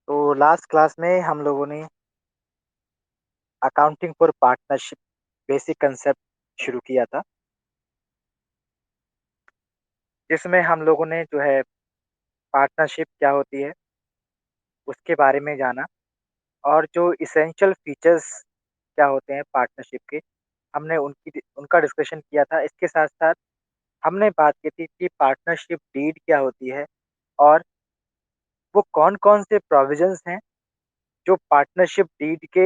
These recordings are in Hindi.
तो लास्ट क्लास में हम लोगों ने accounting for partnership basic concept शुरू किया था, जिसमें हम लोगों ने जो है पार्टनरशिप क्या होती है उसके बारे में जाना और जो इसेंशियल फीचर्स क्या होते हैं पार्टनरशिप के, हमने उनका डिस्कशन किया था। इसके साथ साथ हमने बात की थी कि पार्टनरशिप डीड क्या होती है और वो कौन-कौन से प्रोविजंस हैं जो पार्टनरशिप डीड के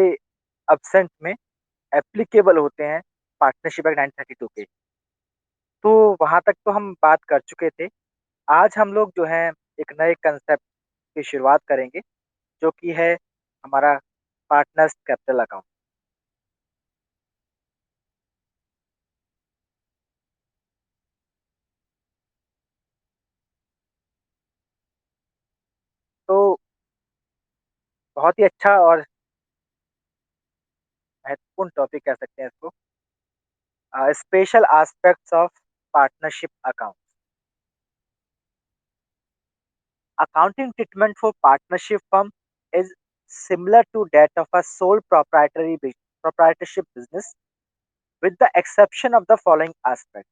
एब्सेंट में एप्लीकेबल होते हैं पार्टनरशिप एक्ट 1932 के। तो वहाँ तक तो हम बात कर चुके थे। आज हम लोग जो है एक नए कंसेप्ट की शुरुआत करेंगे, जो कि है हमारा पार्टनर्स कैपिटल अकाउंट। तो बहुत ही अच्छा और महत्वपूर्ण टॉपिक कह सकते हैं इसको। Special aspects of partnership account. Accounting treatment for partnership firm is similar to that of a sole proprietorship business, with the exception of the following aspect।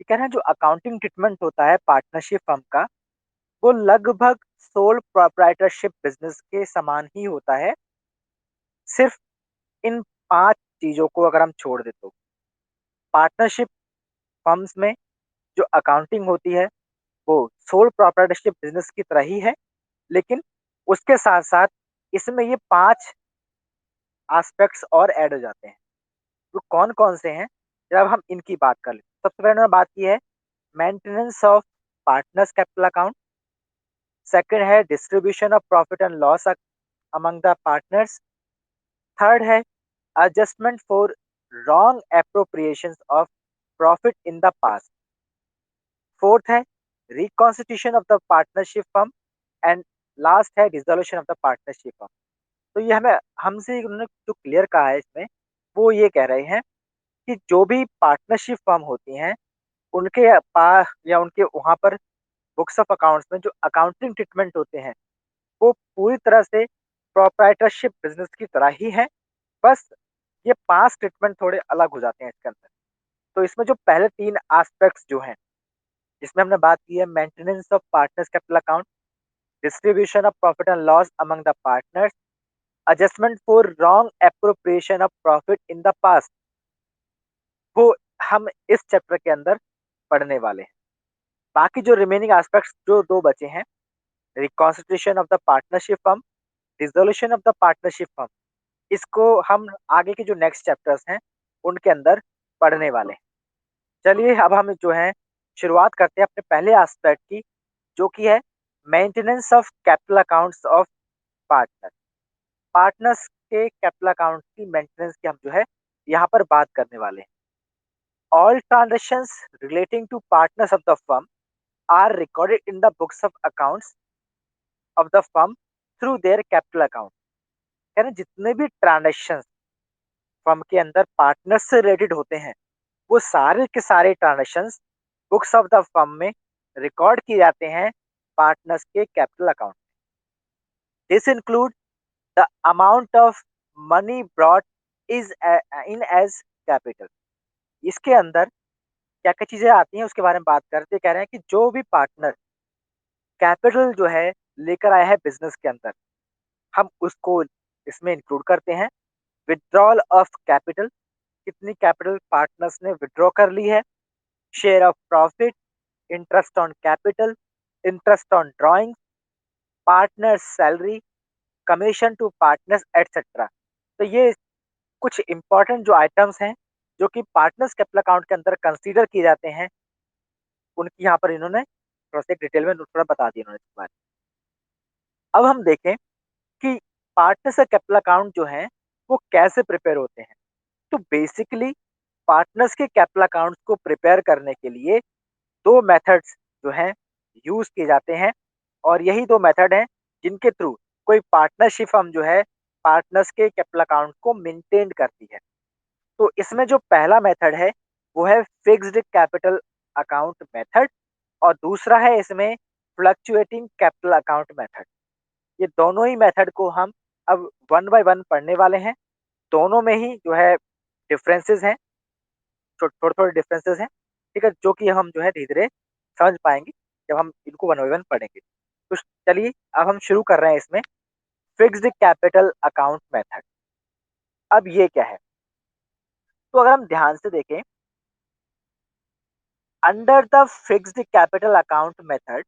ठीक है ना, जो अकाउंटिंग ट्रीटमेंट होता है पार्टनरशिप फर्म का, वो लगभग सोल प्रोप्राइटरशिप बिजनेस के समान ही होता है, सिर्फ इन 5 चीज़ों को अगर हम छोड़ दें तो। पार्टनरशिप फर्म्स में जो अकाउंटिंग होती है, वो सोल प्रोप्राइटरशिप बिजनेस की तरह ही है, लेकिन उसके साथ-साथ इसमें ये 5 एस्पेक्ट्स और ऐड हो जाते हैं। वो कौन-कौन से हैं? जब हम इनकी बात कर लें। सबसे पहले मैंने बात की है maintenance of partners capital account. Second है distribution of profit and loss among the partners. Third है adjustment for wrong appropriations of profit in the past. Fourth है reconstitution of the partnership firm and last है dissolution of the partnership firm. तो ये हमें हमसे उन्होंने जो क्लियर कहा है इसमें, वो ये कह रहे हैं कि जो भी पार्टनरशिप फर्म होती हैं, उनके पास या उनके वहाँ पर बुक्स ऑफ अकाउंट्स में जो अकाउंटिंग ट्रीटमेंट होते हैं, वो पूरी तरह से प्रोप्राइटरशिप बिजनेस की तरह ही है। बस ये 5 ट्रीटमेंट थोड़े अलग हो जाते हैं इसके अंदर। तो इसमें जो पहले 3 एस्पेक्ट्स जो हैं, जिसमें हमने बात की है maintenance of partners capital account, distribution of profit and loss among the partners, adjustment for wrong appropriation of profit in the past, वो हम इस चैप्टर के अंदर पढ़ने वाले हैं। बाकी जो रिमेनिंग एस्पेक्ट्स जो 2 बचे हैं, reconstitution of the partnership firm, dissolution of the partnership firm, इसको हम आगे के जो नेक्स्ट चैप्टर्स हैं, उनके अंदर पढ़ने वाले हैं। चलिए अब हम जो है शुरुआत करते हैं अपने पहले एस्पेक्ट की, जो कि है maintenance of capital accounts of partner. Partners के कैपिटल अकाउंट्स की मेंटेनेंस की हम जो है यहाँ पर बात करने वाले हैं। All transactions relating to partners of the firm are recorded in the books of accounts of the firm through their capital account. यानी जितने भी ट्रांजेक्शन फर्म के अंदर पार्टनर्स से रिलेटेड होते हैं, वो सारे के सारे transactions books of the firm में रिकॉर्ड किए जाते हैं पार्टनर्स के capital account. This include the amount of money brought is in as capital. इसके अंदर क्या क्या चीजें आती हैं उसके बारे में बात करते कह रहे हैं कि जो भी पार्टनर कैपिटल जो है लेकर आया है बिजनेस के अंदर, हम उसको इसमें इंक्लूड करते हैं। विड्रॉल ऑफ कैपिटल, कितनी कैपिटल पार्टनर्स ने विड्रॉ कर ली है। Share of profit, interest on capital, interest on drawing, partner salary, commission to partners etcetera. तो ये कुछ इंपॉर्टेंट जो आइटम्स हैं, जो कि पार्टनर्स कैपिटल अकाउंट के अंदर कंसीडर किए जाते हैं, उनकी यहाँ पर इन्होंने थोड़ा सा डिटेल में थोड़ा बता दिया इन्होंने इसके बारे में। अब हम देखें कि पार्टनर्स का कैपिटल अकाउंट जो है वो कैसे प्रिपेयर होते हैं। तो बेसिकली पार्टनर्स के कैपिटल अकाउंट्स को प्रिपेयर करने के लिए 2 मेथड्स जो हैं यूज किए जाते हैं, और यही 2 मेथड हैं जिनके थ्रू कोई पार्टनरशिप फर्म जो है पार्टनर्स के कैपिटल अकाउंट को मेंटेन करती है। तो इसमें जो पहला मेथड है वो है फिक्स्ड कैपिटल अकाउंट मेथड, और दूसरा है इसमें फ्लक्चुएटिंग कैपिटल अकाउंट मेथड। ये दोनों ही मेथड को हम अब वन बाय वन पढ़ने वाले हैं। दोनों में ही जो है डिफरेंसेस हैं, थोड़े थोड़े डिफरेंसेस हैं, ठीक है, जो कि हम जो है धीरे धीरे समझ पाएंगे जब हम इनको वन बाय वन पढ़ेंगे। तो चलिए अब हम शुरू कर रहे हैं इसमें फिक्स्ड कैपिटल अकाउंट मेथड। अब ये क्या है? तो अगर हम ध्यान से देखें, under the fixed capital account method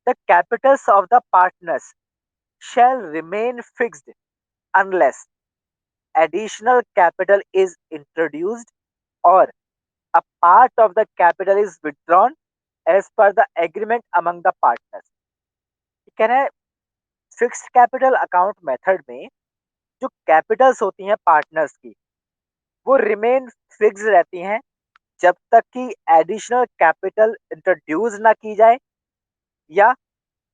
the Capitals of the partners shall remain fixed unless additional capital is introduced or a part of the capital is withdrawn as per the agreement among the partners। कह रहा है फिक्स्ड कैपिटल अकाउंट मेथड में जो कैपिटल्स होती हैं पार्टनर्स की, वो रिमेन फिक्स रहती हैं जब तक कि एडिशनल कैपिटल इंट्रोड्यूस ना की जाए या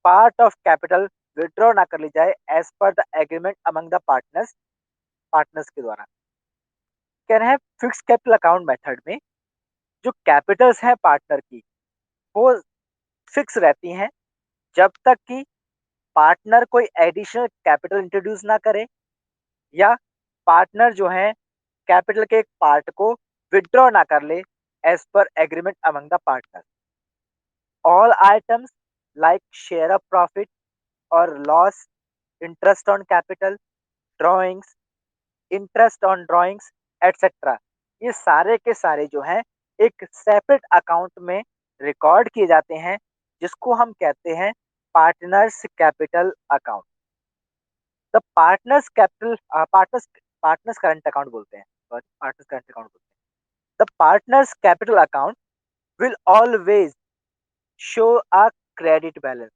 पार्ट ऑफ कैपिटल विड्रॉ ना कर ली जाए as per the agreement among the partners के द्वारा। कह रहे हैं फिक्स कैपिटल अकाउंट मेथड में जो कैपिटल्स हैं पार्टनर की, वो फिक्स रहती हैं जब तक कि पार्टनर कोई एडिशनल कैपिटल इंट्रोड्यूस ना करे या पार्टनर जो है कैपिटल के एक पार्ट को विड्रॉ ना कर ले एज पर agreement among the partner. All items like share of profit और loss, interest on capital, drawings, interest on drawings etcetera, ये सारे के सारे जो हैं एक सेपरेट अकाउंट में रिकॉर्ड किए जाते हैं, जिसको हम कहते हैं partners capital account. The partners capital partners current account बोलते हैं, सॉरी पार्टनर्स करंट अकाउंट बोलते हैं। The partners capital account will always show a credit balance.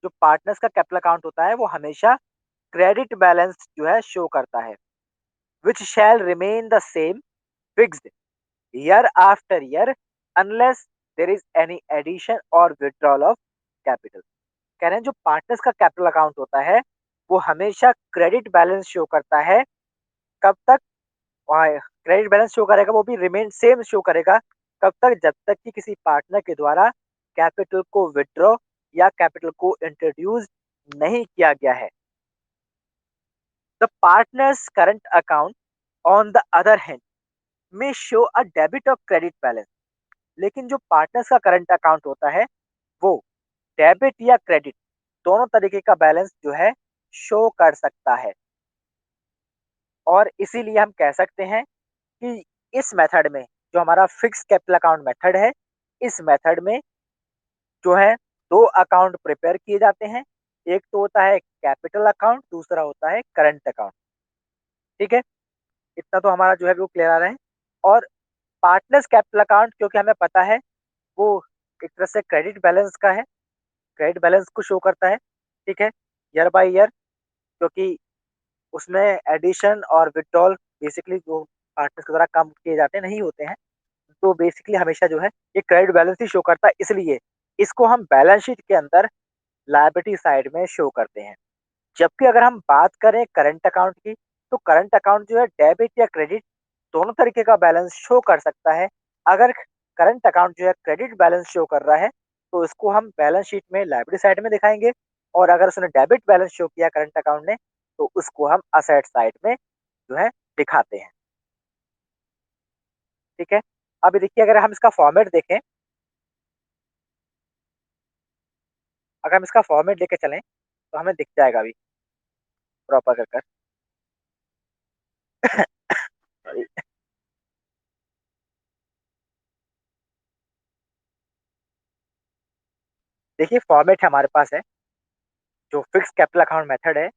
जो पार्टनर्स का कैपिटल अकाउंट होता है वो हमेशा क्रेडिट बैलेंस जो है शो करता है, which shall remain the same fixed year after year unless there is any addition or withdrawal of capital। कह रहे हैं जो पार्टनर्स का कैपिटल अकाउंट होता है वो हमेशा क्रेडिट बैलेंस शो करता है। कब तक? क्रेडिट बैलेंस शो करेगा, वो भी रिमेन सेम शो करेगा। कब तक? जब तक कि किसी पार्टनर के द्वारा कैपिटल को विड्रॉ या कैपिटल को इंट्रोड्यूस नहीं किया गया है। The partners current account on the other hand में शो अ डेबिट और क्रेडिट बैलेंस। लेकिन जो पार्टनर्स का करंट अकाउंट होता है वो डेबिट या क्रेडिट दोनों तरीके का बैलेंस जो है शो कर सकता है। और इसीलिए हम कह सकते हैं कि इस मेथड में, जो हमारा फिक्स कैपिटल अकाउंट मेथड है, इस मेथड में जो है दो अकाउंट प्रिपेयर किए जाते हैं। एक तो होता है कैपिटल अकाउंट, दूसरा होता है करंट अकाउंट। ठीक है, इतना तो हमारा जो है वो क्लियर आ रहा है। और पार्टनर्स कैपिटल अकाउंट, क्योंकि हमें पता है वो एक तरह से क्रेडिट बैलेंस का है, क्रेडिट बैलेंस को शो करता है। ठीक है, ईयर बाय ईयर, क्योंकि उसमें एडिशन और विड्रॉल बेसिकली जो पार्टनर्स के द्वारा काम किए जाते नहीं होते हैं, तो बेसिकली हमेशा जो है ये क्रेडिट बैलेंस ही शो करता है, इसलिए इसको हम बैलेंस शीट के अंदर लायबिलिटी साइड में शो करते हैं। जबकि अगर हम बात करें करंट अकाउंट की, तो करंट अकाउंट जो है डेबिट या क्रेडिट दोनों तरीके का बैलेंस शो कर सकता है। अगर करंट अकाउंट जो है क्रेडिट बैलेंस शो कर रहा है तो इसको हम बैलेंस शीट में लायबिलिटी साइड में दिखाएंगे, और अगर उसने डेबिट बैलेंस शो किया करंट अकाउंट ने तो उसको हम असेट साइड में जो है दिखाते हैं। ठीक है, अभी देखिए अगर हम इसका फॉर्मेट देखें, अगर हम इसका फॉर्मेट लेके चलें तो हमें दिख जाएगा अभी प्रॉपर कर कर। देखिए फॉर्मेट हमारे पास है जो फिक्स कैपिटल अकाउंट मेथड है।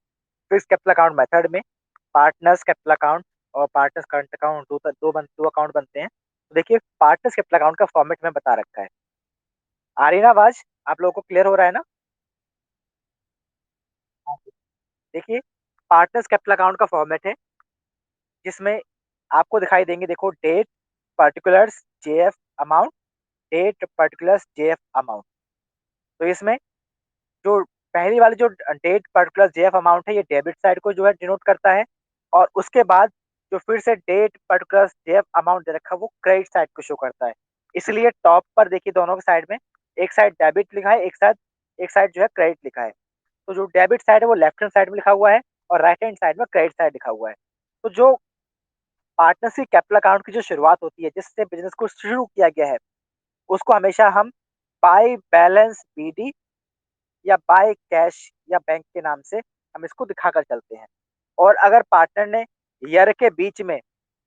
फिक्स कैपिटल अकाउंट मेथड में पार्टनर्स कैपिटल अकाउंट और पार्टनर्स करंट अकाउंट दो अकाउंट बनते हैं। तो देखिए पार्टनर्स कैपिटल अकाउंट का फॉर्मेट में बता रखा है। आ रही ना आवाज? आप लोगों को क्लियर हो रहा है ना? हाँ। देखिए पार्टनर्स कैपिटल अकाउंट का फॉर्मेट है जिसमें आपको दिखाई देंगे, देखो date particulars J F amount, date particulars J F amount. तो इसमें जो पहली वाली जो डेट पर्टिकुलर जेएफ अमाउंट है ये डेबिट साइड को जो है डिनोट करता है, और उसके बाद जो फिर से डेट पर्टिकुलर जेएफ अमाउंट दे रखा है वो क्रेडिट साइड को शो करता है। इसलिए टॉप पर देखिए दोनों के साइड में एक साइड डेबिट लिखा है, एक साइड जो है क्रेडिट लिखा है। तो जो डेबिट साइड है वो लेफ्ट हैंड साइड में लिखा हुआ है और राइट हैंड साइड में क्रेडिट साइड लिखा हुआ है। तो जो पार्टनरशिप कैपिटल अकाउंट की जो शुरुआत होती है, जिससे बिजनेस को शुरू किया गया है, उसको हमेशा हम बाय बैलेंस बीडी या बाय कैश या बैंक के नाम से हम इसको दिखाकर चलते हैं। और अगर पार्टनर ने ईयर के बीच में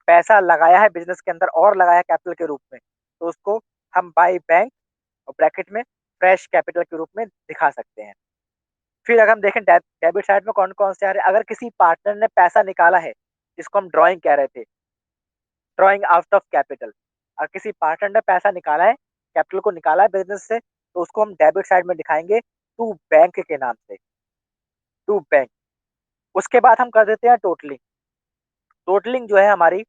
पैसा लगाया है बिजनेस के अंदर और लगाया है कैपिटल के रूप में, तो उसको हम बाय बैंक और ब्रैकेट में फ्रेश कैपिटल के रूप में दिखा सकते हैं। फिर अगर हम देखें डेबिट साइड में कौन कौन से आ रहे हैं, अगर किसी पार्टनर ने पैसा निकाला है, जिसको हम ड्रॉइंग कह रहे थे, ड्रॉइंग आउट ऑफ कैपिटल, और किसी पार्टनर ने पैसा निकाला है, कैपिटल को निकाला है बिजनेस से, तो उसको हम डेबिट साइड में दिखाएंगे टू बैंक के नाम से, टू बैंक। उसके बाद हम कर देते हैं टोटलिंग। टोटलिंग जो है हमारी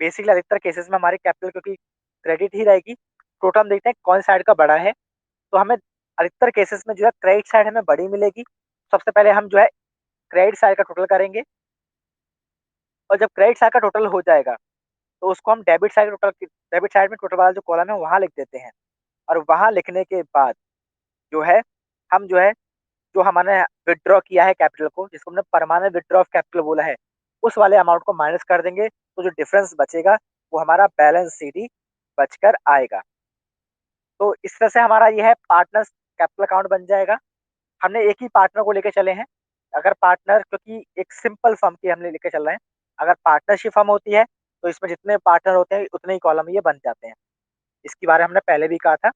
बेसिकली अधिकतर केसेस में हमारी कैपिटल क्योंकि क्रेडिट ही रहेगी, टोटल हम देखते हैं कौन साइड का बड़ा है। तो हमें अधिकतर केसेस में जो है क्रेडिट साइड हमें बड़ी मिलेगी। सबसे पहले हम जो है क्रेडिट साइड का टोटल करेंगे, और जब क्रेडिट साइड का टोटल हो जाएगा तो उसको हम डेबिट साइड में टोटल वाला जो कॉलम है वहां लिख देते हैं। और वहां लिखने के बाद जो है हम जो है जो हमने विदड्रॉ किया है कैपिटल को, जिसको हमने परमानेंट विदड्रॉ ऑफ कैपिटल बोला है, उस वाले अमाउंट को माइनस कर देंगे, तो जो डिफरेंस बचेगा वो हमारा बैलेंस सीडी बचकर आएगा। तो इस तरह से हमारा ये है पार्टनर्स कैपिटल अकाउंट बन जाएगा। हमने एक ही पार्टनर को लेके चले हैं। अगर पार्टनर क्योंकि एक सिंपल फर्म की हमने लेके चल रहे हैं, अगर पार्टनरशिप फर्म होती है तो इसमें जितने पार्टनर होते हैं उतने ही कॉलम ये बन जाते हैं। इसके बारे में हमने पहले भी कहा था।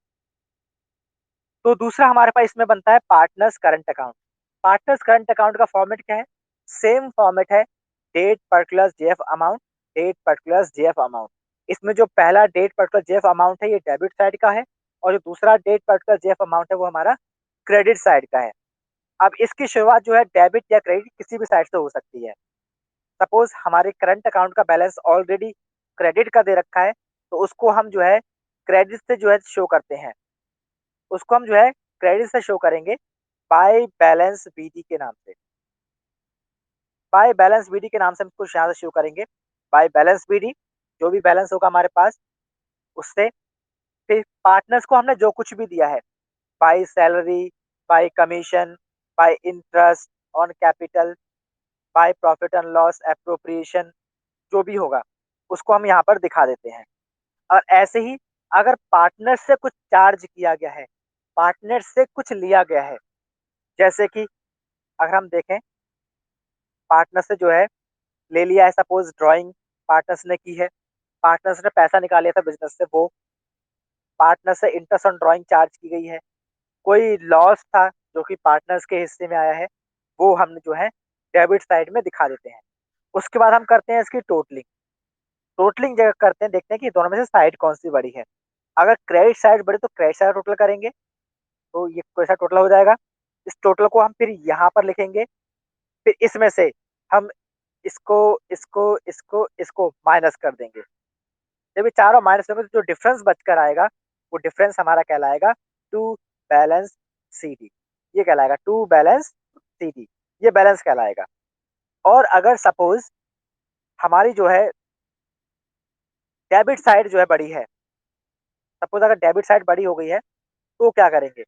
तो दूसरा हमारे पास इसमें बनता है partners current account. Partners current account का फॉर्मेट क्या है? सेम फॉर्मेट है, date particular J F amount, date particular J F amount. इसमें जो पहला डेट पर्टिकुलर जेएफ अमाउंट है ये डेबिट साइड का है, और जो दूसरा डेट पर्टिकुलर जेएफ अमाउंट है वो हमारा क्रेडिट साइड का है। अब इसकी शुरुआत जो है डेबिट या क्रेडिट किसी भी साइड से हो सकती है। सपोज हमारे करंट अकाउंट का बैलेंस ऑलरेडी क्रेडिट का दे रखा है, तो उसको हम जो है क्रेडिट से जो है शो करते हैं। उसको हम जो है क्रेडिट से शो करेंगे बाय बैलेंस बीडी के नाम से। बाय बैलेंस बीडी के नाम से हम कुछ यहाँ से शो करेंगे। बाय बैलेंस बीडी, जो भी बैलेंस होगा हमारे पास उससे। फिर पार्टनर्स को हमने जो कुछ भी दिया है, by salary, bye commission, bye interest on capital, by profit and loss appropriation, जो भी होगा उसको हम यहाँ पर दिखा देते हैं। और ऐसे ही अगर पार्टनर से कुछ चार्ज किया गया है, पार्टनर से कुछ लिया गया है, जैसे कि अगर हम देखें पार्टनर से जो है ले लिया है, सपोज ड्राइंग पार्टनर्स ने की है, पार्टनर्स ने पैसा निकाल लिया था बिजनेस से, वो पार्टनर से इंटरेस्ट ऑन ड्राइंग चार्ज की गई है। कोई लॉस था जो कि पार्टनर्स के हिस्से में आया है, वो हम जो है डेबिट साइड में दिखा देते हैं। उसके बाद हम करते हैं इसकी टोटलिंग। टोटलिंग जगह करते हैं, देखते हैं कि दोनों में से साइड कौन सी बड़ी है। अगर क्रेडिट साइड बड़ी तो क्रेडिट साइड टोटल करेंगे, तो ये कैसा टोटल हो जाएगा। इस टोटल को हम फिर यहाँ पर लिखेंगे। फिर इसमें से हम इसको इसको इसको इसको माइनस कर देंगे। जब ये चारों माइनस होंगे तो जो डिफरेंस बचकर आएगा वो डिफरेंस हमारा कहलाएगा टू बैलेंस सी डी। ये कहलाएगा टू बैलेंस सी डी, ये बैलेंस कहलाएगा। और अगर सपोज हमारी जो है डेबिट साइड जो है बड़ी है, सपोज अगर डेबिट साइड बड़ी हो गई है तो क्या करेंगे?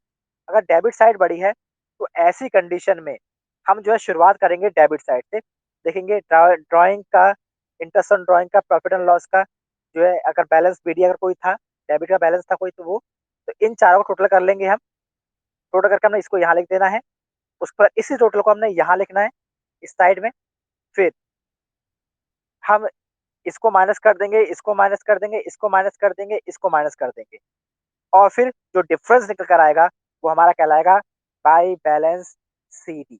अगर डेबिट साइड बड़ी है तो ऐसी कंडीशन में हम जो है शुरुआत करेंगे डेबिट साइड से। देखेंगे ड्राइंग का, इंटरेस्ट ऑन ड्राइंग का, प्रॉफिट एंड लॉस का जो है, अगर बैलेंस बीडी अगर कोई था, डेबिट का बैलेंस था कोई, तो वो, तो इन चारों को टोटल कर लेंगे हम। टोटल करके हमने इसको यहाँ लिख देना है, उस पर इसी टोटल को हमने यहाँ लिखना है इस साइड में। फिर हम इसको माइनस कर देंगे, इसको माइनस कर देंगे, इसको माइनस कर देंगे, इसको माइनस कर देंगे, और फिर जो डिफरेंस निकल कर आएगा वो हमारा कहलाएगा बाय बैलेंस सी डी।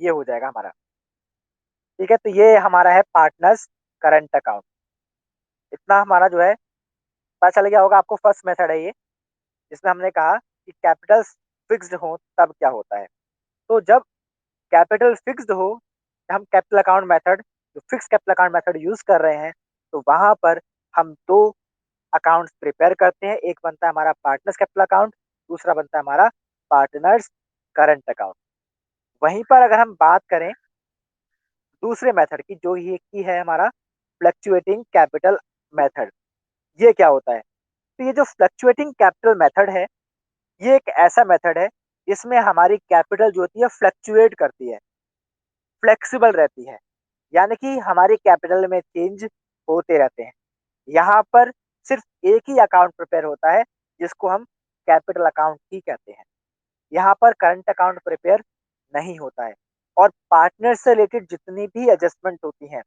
ये हो जाएगा हमारा। ठीक है, तो ये हमारा है पार्टनर्स करंट अकाउंट। इतना हमारा जो है पता चल गया होगा आपको। फर्स्ट मेथड है ये, जिसमें हमने कहा कि कैपिटल फिक्स्ड हो तब क्या होता है। तो जब कैपिटल फिक्स्ड हो, हम कैपिटल अकाउंट मेथड, जो fix capital account method use कर रहे हैं, तो वहां पर हम दो अकाउंट्स प्रिपेयर करते हैं। एक बनता है हमारा पार्टनर्स कैपिटल अकाउंट, दूसरा बनता है हमारा पार्टनर्स करंट अकाउंट। वहीं पर अगर हम बात करें दूसरे मेथड की, जो ये की है हमारा फ्लक्चुएटिंग कैपिटल मेथड, ये क्या होता है? तो ये जो फ्लक्चुएटिंग कैपिटल मेथड है, ये एक ऐसा मेथड है जिसमें हमारी कैपिटल जो होती है फ्लक्चुएट करती है, फ्लेक्सिबल रहती है। यानी कि हमारी कैपिटल में चेंज होते रहते हैं। यहाँ पर सिर्फ एक ही अकाउंट प्रिपेयर होता है, जिसको हम कैपिटल अकाउंट ही कहते हैं। यहाँ पर करंट अकाउंट प्रिपेयर नहीं होता है। और पार्टनर से रिलेटेड जितनी भी एडजस्टमेंट होती हैं,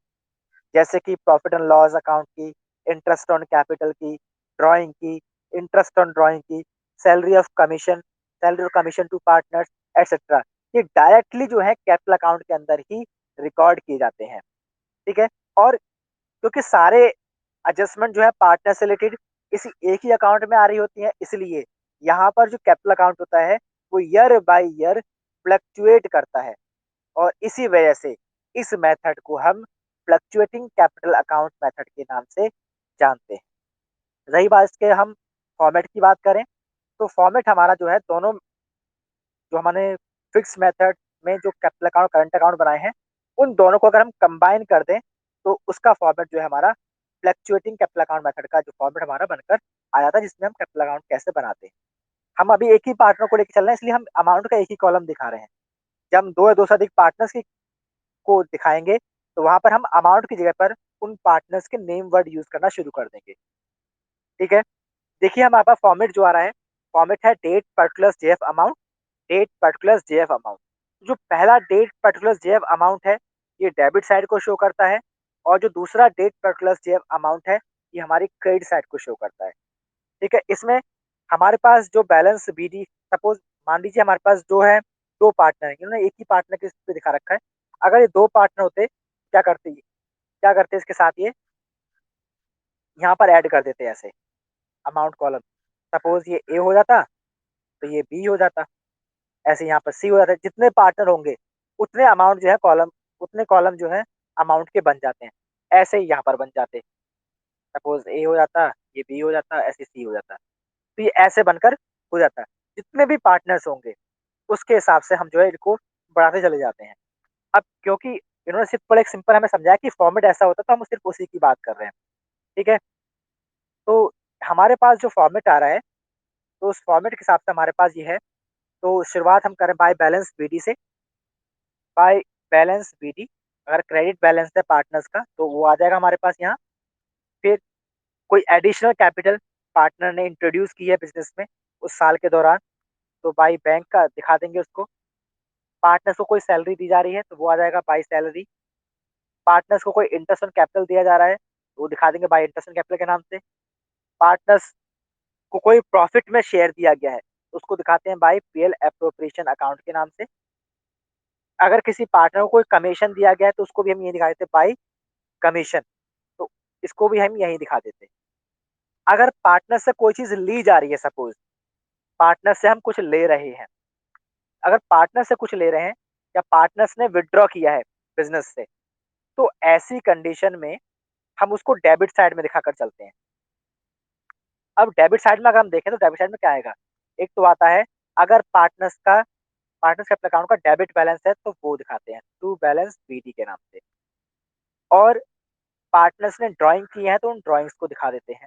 जैसे कि प्रॉफिट एंड लॉस अकाउंट की, इंटरेस्ट ऑन कैपिटल की, ड्राइंग की, इंटरेस्ट ऑन ड्राइंग की, salary of commission, salary of commission to partners, etcetera, ये डायरेक्टली जो है कैपिटल अकाउंट के अंदर ही रिकॉर्ड किए जाते हैं। ठीक है। और क्योंकि सारे एडजस्टमेंट जो है पार्टनर से रिलेटेड इसी एक ही अकाउंट में आ रही होती है, इसलिए यहाँ पर जो कैपिटल अकाउंट होता है वो ईयर बाय ईयर फ्लक्चुएट करता है। और इसी वजह से इस मेथड को हम फ्लक्चुएटिंग कैपिटल अकाउंट मेथड के नाम से जानते हैं। रही बात इसके हम फॉर्मेट की बात करें, तो फॉर्मेट हमारा जो है दोनों जो हमने फिक्स मेथड में जो कैपिटल अकाउंट करंट अकाउंट बनाए हैं, उन दोनों को अगर हम कंबाइन कर दें तो उसका फॉर्मेट जो है हमारा फ्लक्चुएटिंग कैपिटल अकाउंट मेथड का जो फॉर्मेट हमारा बनकर आ जाता है, जिसमें हम कैपिटल अकाउंट कैसे बनाते हैं। हम अभी एक ही पार्टनर को लेकर चल रहे हैं, इसलिए हम अमाउंट का एक ही कॉलम दिखा रहे हैं। जब हम दो या दो से अधिक पार्टनर्स की को दिखाएंगे, तो वहां पर हम अमाउंट की जगह पर उन पार्टनर्स के नेम वर्ड यूज करना शुरू कर देंगे। ठीक है। देखिए हमारे पास फॉर्मेट जो आ रहा है, फॉर्मेट है date particular J F amount, date particular J F amount. जो पहला डेट पर्टिकुलर जेएफ अमाउंट है, ये डेबिट साइड को शो करता है। और जो दूसरा डेट पर्टिकुलर जेएफ अमाउंट है, ये हमारी क्रेडिट साइड को शो करता है। ठीक है। इसमें हमारे पास जो बैलेंस बीडी, सपोज मान लीजिए हमारे पास जो है दो पार्टनर है, इन्होंने एक ही पार्टनर के इस पे दिखा रखा है। अगर ये दो पार्टनर होते, क्या करते इसके साथ ये यहाँ पर ऐड कर देते ऐसे अमाउंट कॉलम। सपोज ये ए हो जाता, तो ये बी हो जाता, ऐसे यहाँ पर सी हो जाता है। जितने पार्टनर होंगे उतने अमाउंट जो है कॉलम, उतने कॉलम जो है अमाउंट के बन जाते हैं। ऐसे ही यहाँ पर बन जाते, सपोज ए हो जाता, ये बी हो जाता, ऐसे सी हो जाता। तो ये ऐसे बनकर हो जाता है। जितने भी पार्टनर्स होंगे उसके हिसाब से हम जो है इनको बढ़ाते चले जाते हैं। अब क्योंकि इन्होंने सिर्फ बड़ा एक सिंपल हमें समझाया कि फॉर्मेट ऐसा होता, तो हम सिर्फ उसी की बात कर रहे हैं। ठीक है। तो हमारे पास जो फॉर्मेट आ रहा है, तो उस फॉर्मेट के हिसाब से हमारे पास ये है। तो शुरुआत हम करें बाय बैलेंस बीडी से। बाय बैलेंस बीडी, अगर क्रेडिट बैलेंस है पार्टनर्स का तो वो आ जाएगा हमारे पास यहाँ। फिर कोई एडिशनल कैपिटल पार्टनर ने इंट्रोड्यूस की है बिजनेस में उस साल के दौरान, तो बाई बैंक का दिखा देंगे उसको। पार्टनर्स को कोई सैलरी दी जा रही है तो वो आ जाएगा बाई सैलरी। पार्टनर्स को कोई इंटरेस्ट ऑन कैपिटल दिया जा रहा है तो वो दिखा देंगे बाई इंटरेस्ट ऑन कैपिटल के नाम से। पार्टनर्स को कोई प्रॉफिट में शेयर दिया गया है तो उसको दिखाते हैं बाई पीएल एप्रोप्रिएशन अकाउंट के नाम से। अगर किसी पार्टनर को कोई कमीशन दिया गया है तो उसको भी हम ये दिखा देते हैं बाई कमीशन, तो इसको भी हम यही दिखा देते हैं। अगर पार्टनर से कोई चीज ली जा रही है, सपोज पार्टनर से हम कुछ ले रहे हैं, अगर पार्टनर से कुछ ले रहे हैं या पार्टनर्स ने विड्रॉ किया है बिजनेस से, तो ऐसी कंडीशन में हम उसको डेबिट साइड में दिखाकर चलते हैं। अब डेबिट साइड में अगर हम देखें तो डेबिट साइड में क्या आएगा, एक तो आता है अगर पार्टनर्स कैपिटल अकाउंट का डेबिट बैलेंस है तो वो दिखाते हैं टू बैलेंस बीडी के नाम से। और पार्टनर्स ने ड्राइंग की है तो उन ड्राइंग्स को दिखा देते हैं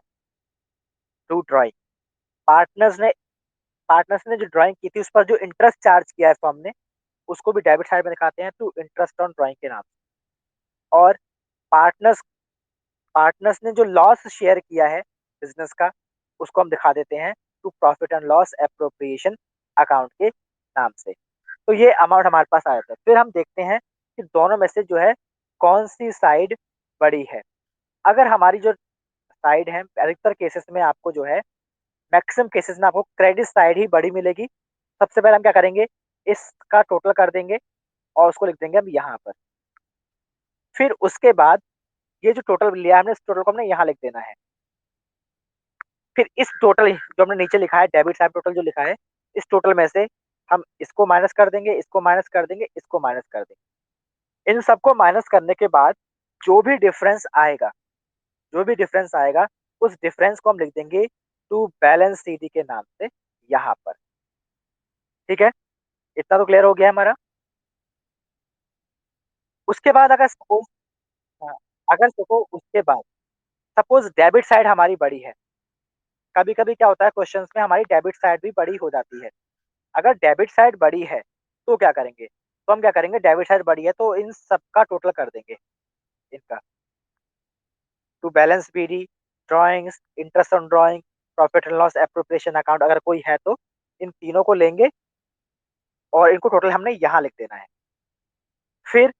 टू ड्राइंग। पार्टनर्स ने पार्टनर्स ने जो ड्राइंग की थी उस पर जो इंटरेस्ट चार्ज किया है फर्म ने, उसको भी डेबिट साइड में दिखाते हैं टू इंटरेस्ट ऑन ड्राइंग के नाम से। और पार्टनर्स पार्टनर्स ने जो लॉस शेयर किया है बिजनेस का, उसको हम दिखा देते हैं to profit and loss appropriation account के नाम से। तो ये अमाउंट हमारे पास आ जाता है। फिर हम देखते हैं कि दोनों में से जो है कौन सी साइड बड़ी है। अगर हमारी जो साइड है, अधिकतर केसेस में आपको जो है, मैक्सिमम केसेस में आपको क्रेडिट साइड ही बड़ी मिलेगी। सबसे पहले हम क्या करेंगे, इसका टोटल कर देंगे और उसको लिख देंगे हम यहाँ पर। फिर उसके बाद ये जो टोटल लिया है हमने, इस टोटल को हमने यहाँ लिख देना है। फिर इस टोटल जो हमने नीचे लिखा है डेबिट साइड टोटल जो लिखा है, इस टोटल में से हम इसको माइनस कर देंगे, इसको माइनस कर देंगे, इसको माइनस कर देंगे। इन सबको माइनस करने के बाद जो भी डिफरेंस आएगा, जो भी डिफरेंस आएगा उस डिफरेंस को हम लिख देंगे टू बैलेंस सीडी के नाम से यहाँ पर। ठीक है। इतना तो क्लियर हो गया हमारा। उसके बाद अगर सपोज, हाँ, अगर सपोज उसके बाद सपोज डेबिट साइड हमारी बड़ी है, कभी कभी क्या होता है क्वेश्चंस में हमारी डेबिट साइड भी बड़ी हो जाती है। अगर डेबिट साइड बड़ी है तो क्या करेंगे? तो हम क्या करेंगे, डेबिट साइड बड़ी है तो इन सबका टोटल कर देंगे इनका, to balance B D, drawings, interest on drawing, profit and loss appropriation account अगर कोई है तो इन तीनों को लेंगे और इनको टोटल हमने यहाँ लिख देना है। फिर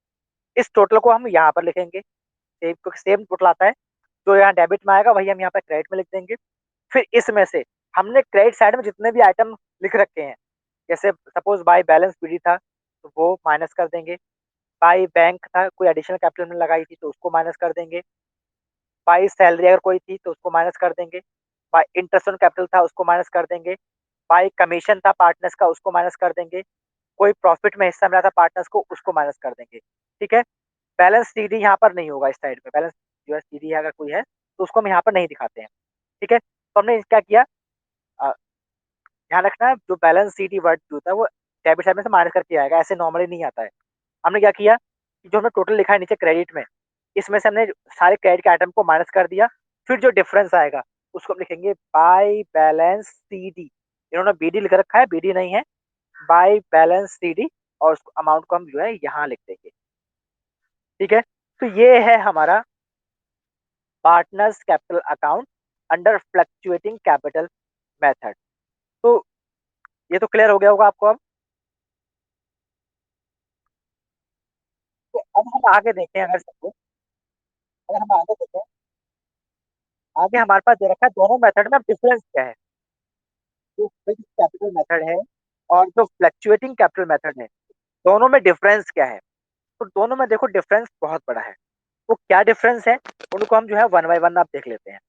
इस टोटल को हम यहाँ पर लिखेंगे, सेम क्योंकि सेम टोटल आता है, जो यहाँ डेबिट में आएगा वही हम यहाँ पर क्रेडिट में लिख देंगे। फिर इसमें से हमने क्रेडिट साइड में जितने भी आइटम लिख रखे हैं, जैसे सपोज बाय बैलेंस बीडी था तो वो माइनस कर देंगे, बाय बैंक था कोई एडिशनल कैपिटल में लगाई थी तो उसको माइनस कर देंगे, बाय सैलरी अगर कोई थी तो उसको माइनस कर देंगे, बाय इंटरेस्ट ऑन कैपिटल था उसको माइनस कर देंगे, बाय कमीशन था पार्टनर्स का उसको माइनस कर देंगे, कोई प्रॉफिट में हिस्सा मिला था पार्टनर्स को उसको माइनस कर देंगे। ठीक है, बैलेंस सीडी यहाँ पर नहीं होगा, इस साइड में बैलेंस जो है सीडी अगर कोई है तो उसको हम यहाँ पर नहीं दिखाते हैं। ठीक है, तो हमने क्या किया, ध्यान रखना जो बैलेंस सीडी वर्ड जो होता है वो डेबिट साइड में से माइनस करके आएगा, ऐसे नॉर्मली नहीं आता है। हमने क्या किया कि जो हमने टोटल लिखा है नीचे क्रेडिट में, इसमें से हमने सारे क्रेडिट के आइटम को माइनस कर दिया, फिर जो डिफरेंस आएगा उसको हम लिखेंगे बाय बैलेंस सीडी। इन्होंने बीडी लिख रखा है, बीडी नहीं है, बाय बैलेंस सीडी, और उस अमाउंट को हम जो है यहाँ लिख देंगे। ठीक है, तो ये है हमारा partners capital account under fluctuating capital method. तो ये तो क्लियर हो गया होगा आपको अब। तो अब हम आगे देखें, अगर सबको अगर हम आगे देखें, आगे हमारे पास दे रखा है दोनों मेथड में अब डिफरेंस क्या है, जो फिक्स कैपिटल मेथड है और जो फ्लक्चुएटिंग कैपिटल मेथड है, दोनों में डिफरेंस क्या है। तो दोनों में देखो डिफरेंस बहुत बड़ा है। वो क्या डिफरेंस है उनको हम जो है वन बाय वन आप देख लेते हैं।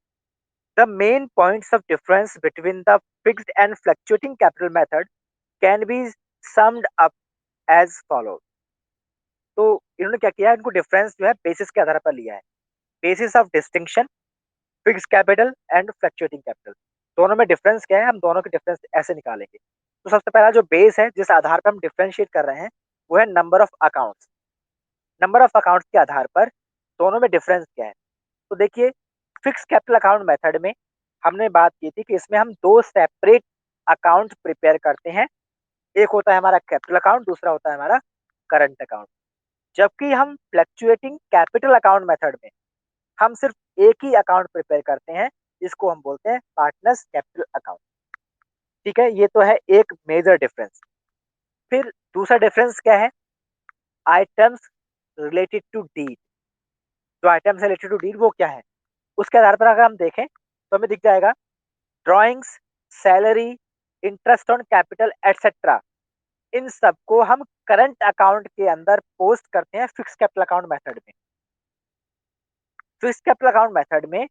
The main points of difference between the fixed and fluctuating capital method can be summed up as follow. तो इन्होंने क्या किया, इनको डिफरेंस जो है बेसिस के आधार पर लिया है, basis of distinction, fix capital and fluctuating capital. दोनों में डिफरेंस क्या है, हम दोनों के डिफरेंस ऐसे निकालेंगे। तो सबसे पहला जो बेस है जिस आधार पर हम डिफरेंशिएट कर रहे हैं वो है number of accounts. Number of accounts के आधार पर दोनों में डिफरेंस क्या है। तो देखिए, फिक्स कैपिटल अकाउंट मेथड में हमने बात की थी कि इसमें हम दो सेपरेट अकाउंट प्रिपेयर करते हैं, एक होता है हमारा कैपिटल अकाउंट, दूसरा होता है हमारा करंट अकाउंट। जबकि हम फ्लक्चुएटिंग कैपिटल अकाउंट मेथड में हम सिर्फ एक ही अकाउंट प्रिपेयर करते हैं, जिसको हम बोलते हैं पार्टनर्स कैपिटल अकाउंट। ठीक है, ये तो है एक मेजर डिफरेंस। फिर दूसरा डिफरेंस क्या है, आइटम्स रिलेटेड टू डीड। जो आइटम्स रिलेटेड टू डीड वो क्या है, उसके आधार पर अगर हम देखें तो हमें दिख जाएगा drawings, salary, interest on capital etcetera, इन सबको हम करंट अकाउंट के अंदर पोस्ट करते हैं फिक्स कैपिटल अकाउंट मेथड में। फिक्स कैपिटल अकाउंट मेथड में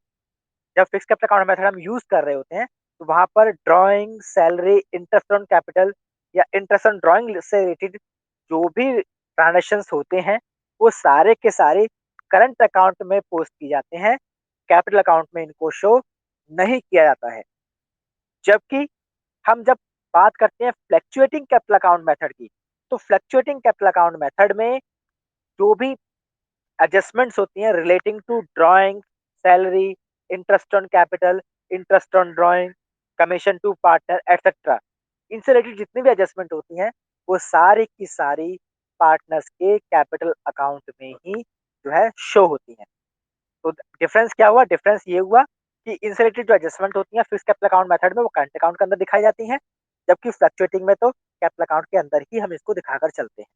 जब फिक्स कैपिटल अकाउंट मेथड हम यूज कर रहे होते हैं तो वहां पर drawing, salary, interest on capital या इंटरेस्ट ऑन ड्राइंग से रिलेटेड जो भी ट्रांजेक्शन होते हैं वो सारे के सारे करंट अकाउंट में पोस्ट किए जाते हैं, कैपिटल अकाउंट में इनको शो नहीं किया जाता है। जबकि हम जब बात करते हैं फ्लक्चुएटिंग कैपिटल अकाउंट मेथड की, तो फ्लक्चुएटिंग कैपिटल अकाउंट मेथड में जो भी एडजस्टमेंट्स होती हैं relating to drawing, salary, interest on capital, interest on drawing, commission to partner etcetera, इनसे रिलेटेड जितनी भी एडजस्टमेंट होती हैं वो सारी की सारी पार्टनर्स के कैपिटल अकाउंट में ही जो है शो होती हैं। तो डिफरेंस क्या हुआ, डिफरेंस ये हुआ कि इनसे रिलेटेड जो एडजस्टमेंट होती हैं फिक्स कैपिटल अकाउंट मेथड में वो करंट अकाउंट के अंदर दिखाई जाती हैं, जबकि फ्लक्चुएटिंग में तो कैपिटल अकाउंट के अंदर ही हम इसको दिखाकर चलते हैं।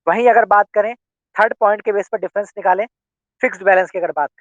वहीं अगर बात करें थर्ड पॉइंट के बेस पर डिफरेंस निकालें, फिक्स्ड बैलेंस की अगर बात